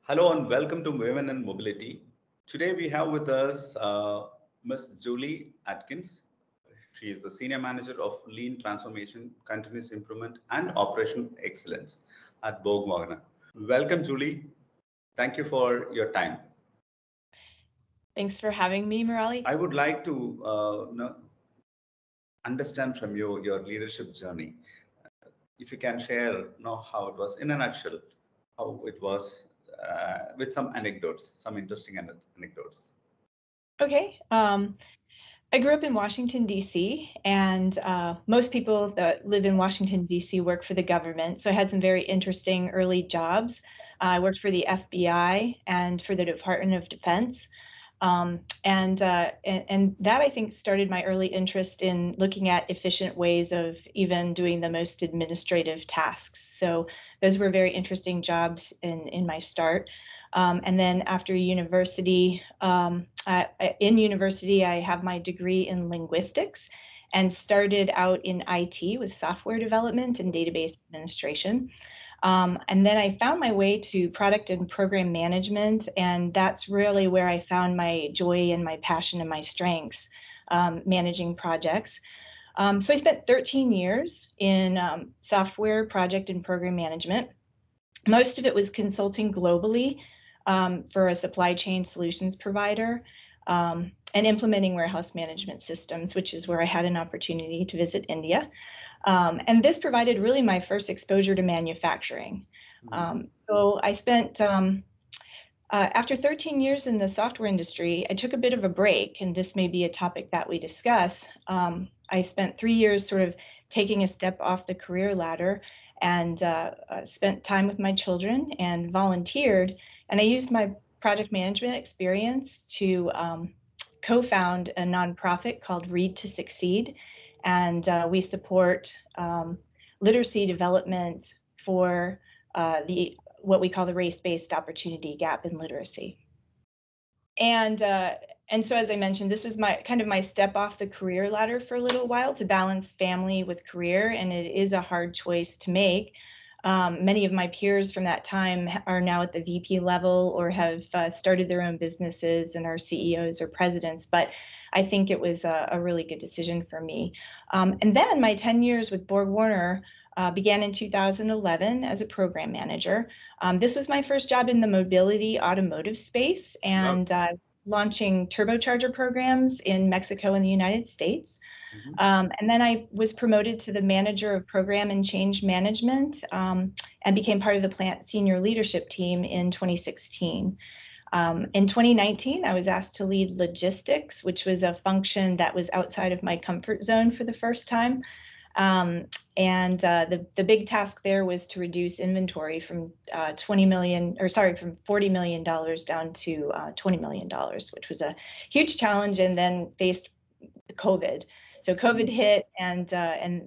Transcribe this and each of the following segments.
Hello and welcome to Women in Mobility. Today we have with us Ms. Julie Adkins. She is the Senior Manager of Lean Transformation, Continuous Improvement and Operational Excellence at BorgWarner. Welcome, Julie. Thank you for your time. Thanks for having me, Murali. I would like to understand from you your leadership journey. If you can share how it was in a nutshell, how it was with some anecdotes, some interesting anecdotes. Okay. I grew up in Washington, D.C., and most people that live in Washington, D.C. work for the government. So I had some very interesting early jobs. I worked for the FBI and for the Department of Defense. And that I think started my early interest in looking at efficient ways of even doing the most administrative tasks. So those were very interesting jobs in my start. And then after university, in university, I have my degree in linguistics and started out in IT with software development and database administration. And then I found my way to product and program management, and that's really where I found my joy and my passion and my strengths, managing projects. So I spent 13 years in software, project, and program management. Most of it was consulting globally for a supply chain solutions provider and implementing warehouse management systems, which is where I had an opportunity to visit India. And this provided really my first exposure to manufacturing. So I spent, after 13 years in the software industry, I took a bit of a break, and this may be a topic that we discuss. I spent 3 years sort of taking a step off the career ladder and spent time with my children and volunteered. And I used my project management experience to co-found a nonprofit called Read to Succeed. And we support literacy development for what we call the race-based opportunity gap in literacy. And so, as I mentioned, this was my step off the career ladder for a little while to balance family with career, and it is a hard choice to make. Many of my peers from that time are now at the VP level or have started their own businesses and are CEOs or presidents, but I think it was a really good decision for me. And then my 10 years with BorgWarner began in 2011 as a program manager. This was my first job in the mobility automotive space and launching turbocharger programs in Mexico and the United States. And then I was promoted to the manager of program and change management and became part of the plant senior leadership team in 2016. In 2019, I was asked to lead logistics, which was a function that was outside of my comfort zone for the first time. The big task there was to reduce inventory from from $40 million down to $20 million, which was a huge challenge, and then faced COVID. So COVID hit, and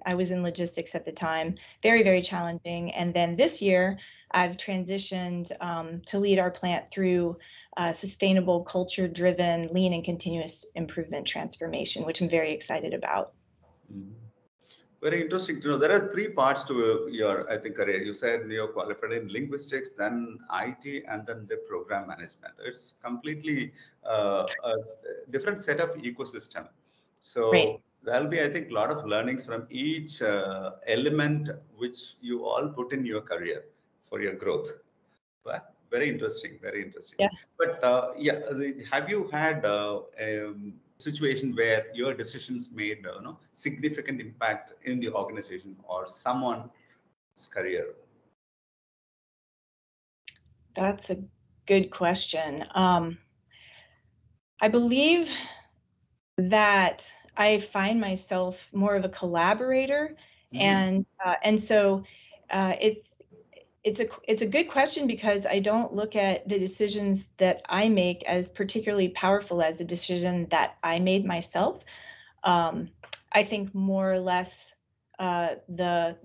I was in logistics at the time, very, very challenging. And then this year, I've transitioned to lead our plant through sustainable, culture-driven, lean and continuous improvement transformation, which I'm very excited about. Very interesting to know. There are 3 parts to your, I think, career. You said you're qualified in linguistics, then IT, and then the program management. It's completely a different set of ecosystem. So Right. There'll be, I think, a lot of learnings from each element which you all put in your career for your growth. But very interesting, very interesting. Yeah. But have you had a situation where your decisions made significant impact in the organization or someone's career? That's a good question. I believe that I find myself more of a collaborator, and so it's a good question because I don't look at the decisions that I make as particularly powerful as a decision that I made myself. I think more or less the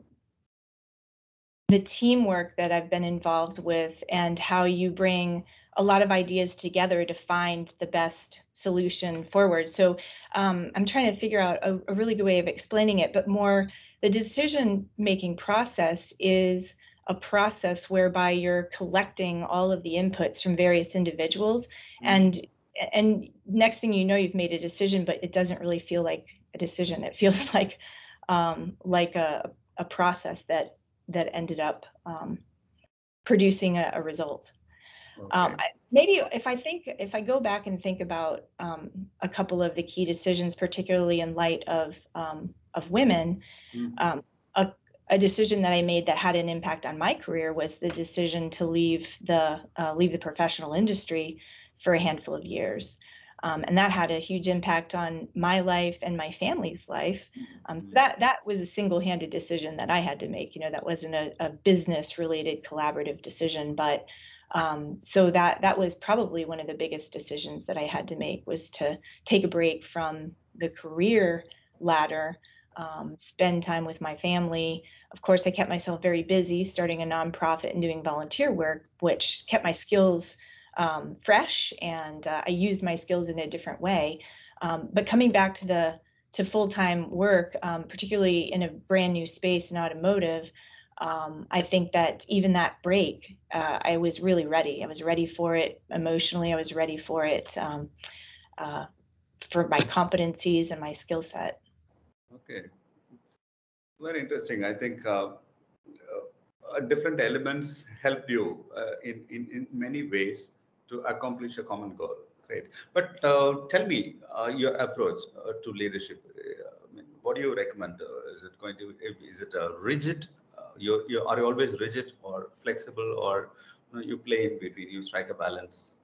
teamwork that I've been involved with and how you bring a lot of ideas together to find the best solution forward. So I'm trying to figure out a really good way of explaining it, but more the decision-making process is a process whereby you're collecting all of the inputs from various individuals, and next thing you know, you've made a decision, but it doesn't really feel like a decision. It feels like a process that ended up producing a result. Okay. Maybe if I go back and think about a couple of the key decisions, particularly in light of women, a decision that I made that had an impact on my career was the decision to leave the professional industry for a handful of years. And that had a huge impact on my life and my family's life. That was a single-handed decision that I had to make. That wasn't a business-related collaborative decision, but so that was probably one of the biggest decisions that I had to make, was to take a break from the career ladder, spend time with my family. Of course, I kept myself very busy, starting a nonprofit and doing volunteer work, which kept my skills fresh, and I used my skills in a different way. But coming back to full-time work, particularly in a brand new space in automotive, I think that even that break, I was really ready. I was ready for it emotionally. I was ready for it for my competencies and my skill set. Okay. Very interesting. I think different elements help you in many ways to accomplish a common goal, right? But tell me your approach to leadership. I mean, what do you recommend? Is it a rigid? Are you always rigid or flexible, or you play in between? You strike a balance.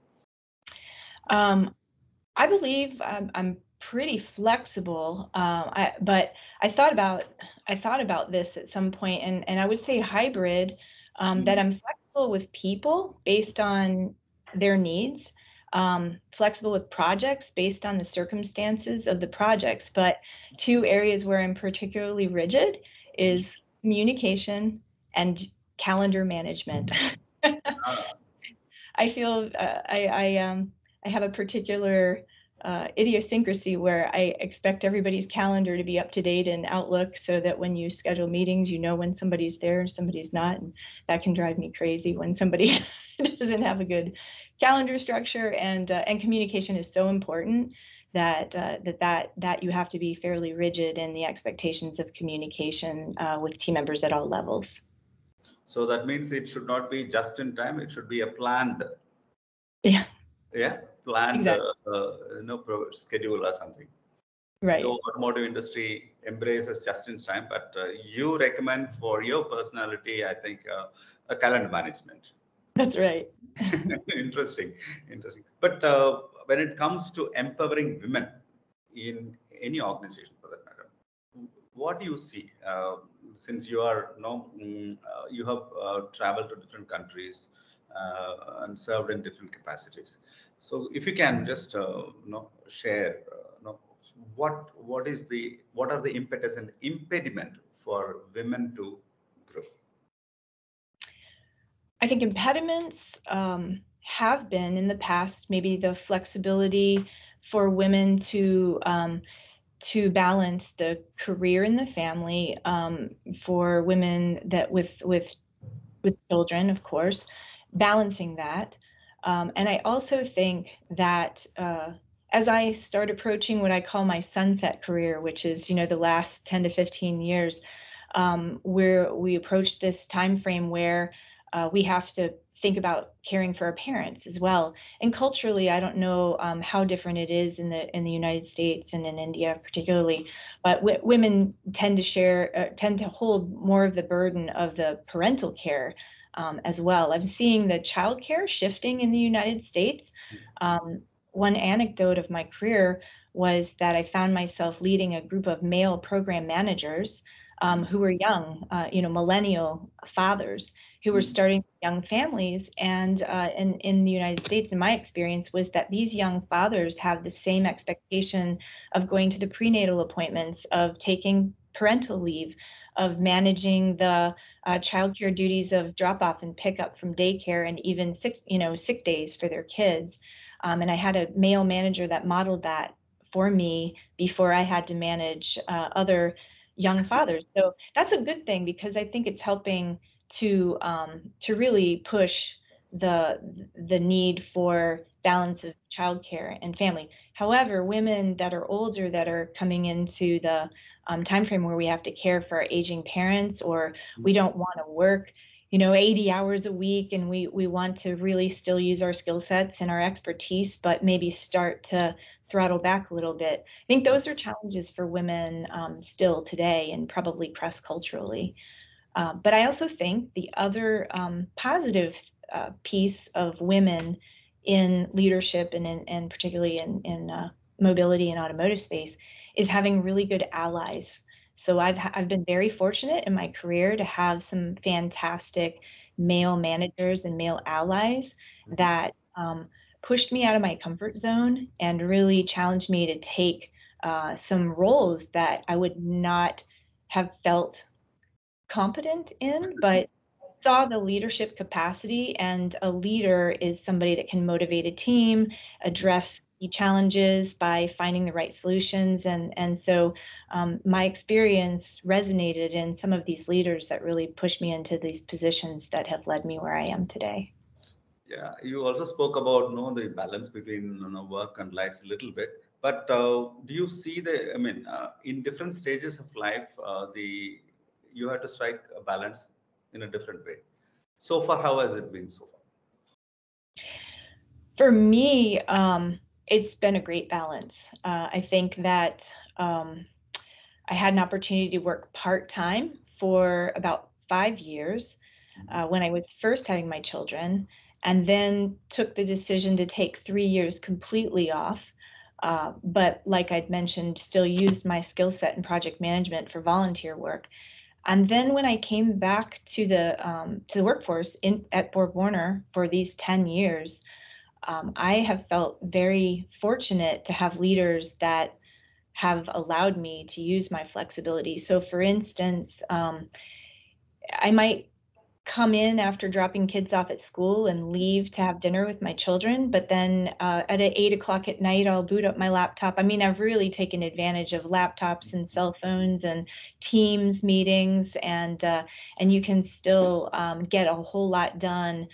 I believe I'm pretty flexible, but I thought about this at some point, and I would say hybrid, that I'm flexible with people based on their needs, flexible with projects based on the circumstances of the projects. But two areas where I'm particularly rigid is communication and calendar management. I feel I have a particular idiosyncrasy where I expect everybody's calendar to be up to date in Outlook, so that when you schedule meetings, you know when somebody's there and somebody's not, and that can drive me crazy when somebody doesn't have a good calendar structure. And communication is so important that you have to be fairly rigid in the expectations of communication with team members at all levels. So that means it should not be just in time. It should be a planned. Yeah. Yeah, planned Exactly. schedule or something. Right. The automotive industry embraces just in time, but you recommend for your personality, I think, a calendar management. That's right. Interesting. But when it comes to empowering women in any organization, for that matter, what do you see? Since you are, you have traveled to different countries and served in different capacities. So, if you can just, share, what are the impetus and impediment for women to grow? I think impediments have been in the past, maybe the flexibility for women to balance the career and the family, for women that with children, of course, balancing that. And I also think that as I start approaching what I call my sunset career, which is, the last 10 to 15 years, where we approach this time frame where we have to think about caring for our parents as well. And culturally, I don't know how different it is in the United States and in India particularly, but women tend to hold more of the burden of the parental care as well. I'm seeing the childcare shifting in the United States. One anecdote of my career was that I found myself leading a group of male program managers who were young, millennial fathers who were starting young families. And in the United States, in my experience, was that these young fathers have the same expectation of going to the prenatal appointments, of taking parental leave, of managing the childcare duties of drop off and pick up from daycare, and even sick days for their kids. And I had a male manager that modeled that for me before I had to manage other young fathers. So that's a good thing, because I think it's helping to really push the need for balance of childcare and family. However, women that are older that are coming into the time frame where we have to care for our aging parents, or we don't want to work 80 hours a week, and we want to really still use our skill sets and our expertise, but maybe start to throttle back a little bit. I think those are challenges for women still today, and probably cross culturally. But I also think the other positive piece of women in leadership, and particularly in mobility and automotive space, is having really good allies. So I've been very fortunate in my career to have some fantastic male managers and male allies that pushed me out of my comfort zone and really challenged me to take some roles that I would not have felt competent in, but saw the leadership capacity. And a leader is somebody that can motivate a team, address the challenges by finding the right solutions. And so my experience resonated in some of these leaders that really pushed me into these positions that have led me where I am today. Yeah, you also spoke about the balance between work and life a little bit. But do you see I mean, in different stages of life, the you have to strike a balance in a different way. So far, how has it been so far? For me, it's been a great balance. I think that I had an opportunity to work part-time for about 5 years when I was first having my children, and then took the decision to take 3 years completely off. But like I'd mentioned, still used my skill set in project management for volunteer work. And then when I came back to the workforce at BorgWarner for these 10 years, I have felt very fortunate to have leaders that have allowed me to use my flexibility. So, for instance, I might come in after dropping kids off at school and leave to have dinner with my children, but then at 8 o'clock at night, I'll boot up my laptop. I mean, I've really taken advantage of laptops and cell phones and Teams meetings, and you can still get a whole lot done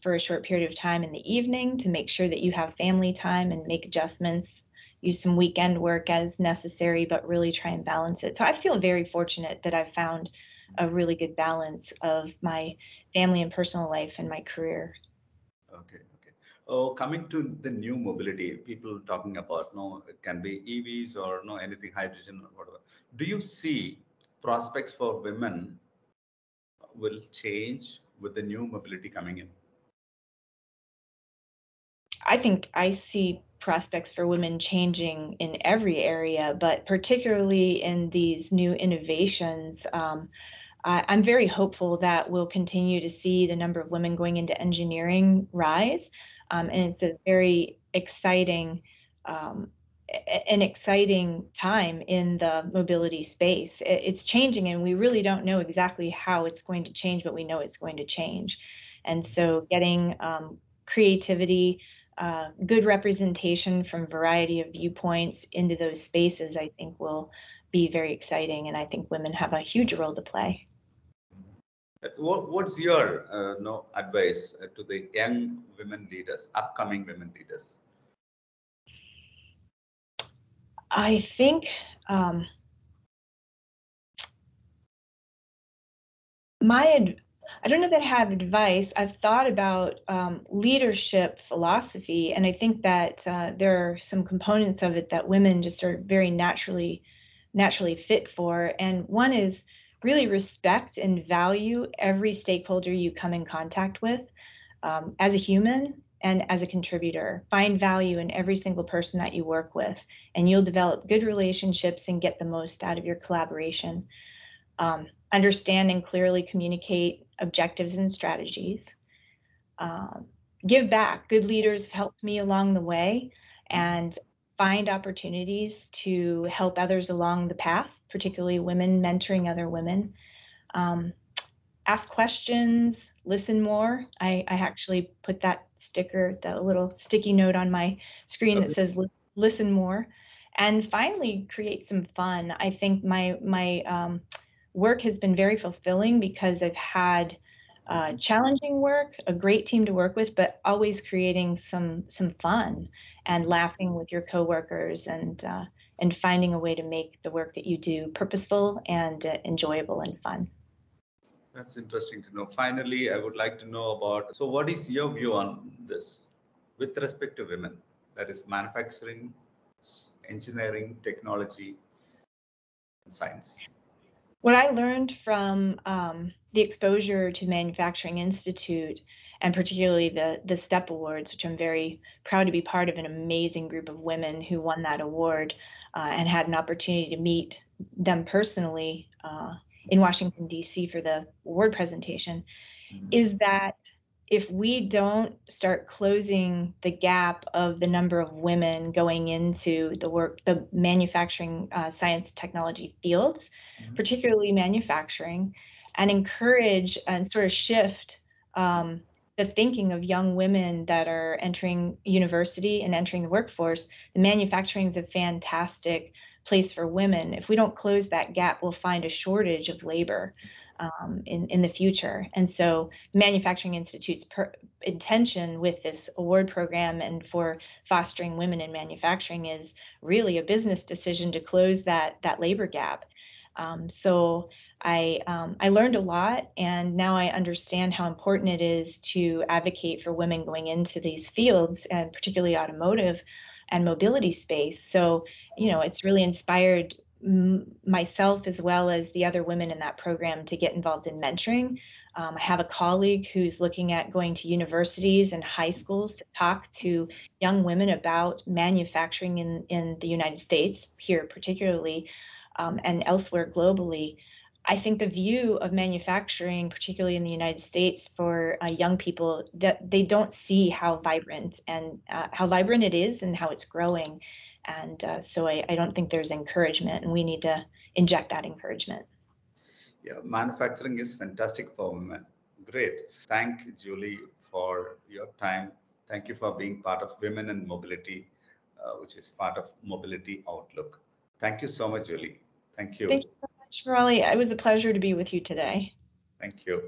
for a short period of time in the evening to make sure that you have family time and make adjustments. Use some weekend work as necessary, but really try and balance it. So I feel very fortunate that I've found a really good balance of my family and personal life and my career. Okay, okay. Oh, coming to the new mobility, people talking about it can be EVs or anything hydrogen or whatever. Do you see prospects for women will change with the new mobility coming in? I think I see prospects for women changing in every area, but particularly in these new innovations. I'm very hopeful that we'll continue to see the number of women going into engineering rise. And it's a very exciting, um, an exciting time in the mobility space. It's changing, and we really don't know exactly how it's going to change, but we know it's going to change. And so getting creativity, good representation from a variety of viewpoints into those spaces, I think will be very exciting. And I think women have a huge role to play. What's your advice to the young women leaders, upcoming women leaders? I think I don't know that I have advice. I've thought about leadership philosophy, and I think that there are some components of it that women just are very naturally fit for. And one is really respect and value every stakeholder you come in contact with as a human and as a contributor. Find value in every single person that you work with, and you'll develop good relationships and get the most out of your collaboration. Understand and clearly communicate objectives and strategies. Give back. Good leaders have helped me along the way, and find opportunities to help others along the path, particularly women mentoring other women. Ask questions, listen more. I actually put that sticker, that little sticky note on my screen that says listen more. And finally, create some fun. I think my work has been very fulfilling because I've had challenging work, a great team to work with, but always creating some fun and laughing with your coworkers and finding a way to make the work that you do purposeful and enjoyable and fun. That's interesting to know. Finally, I would like to know about, so what is your view on this with respect to women? That is manufacturing, engineering, technology, and science. What I learned from the exposure to Manufacturing Institute, and particularly the STEP Awards, which I'm very proud to be part of an amazing group of women who won that award, and had an opportunity to meet them personally in Washington, D.C. for the award presentation, is that if we don't start closing the gap of the number of women going into the manufacturing, science, technology fields, particularly manufacturing, and encourage and sort of shift the thinking of young women that are entering university and entering the workforce, the manufacturing is a fantastic place for women. If we don't close that gap, we'll find a shortage of labor in the future. And so Manufacturing Institute's intention with this award program and for fostering women in manufacturing is really a business decision to close that labor gap. So I learned a lot, and now I understand how important it is to advocate for women going into these fields, and particularly automotive and mobility space. So, it's really inspired myself as well as the other women in that program to get involved in mentoring. I have a colleague who's looking at going to universities and high schools to talk to young women about manufacturing in the United States, here particularly, and elsewhere globally. I think the view of manufacturing, particularly in the United States, for young people, they don't see how vibrant it is and how it's growing. And so I don't think there's encouragement, and we need to inject that encouragement. Yeah, manufacturing is fantastic for women. Great. Thank Julie for your time. Thank you for being part of Women in Mobility, which is part of Mobility Outlook. Thank you so much, Julie. Thank you. Thank you so much, Murali. It was a pleasure to be with you today. Thank you.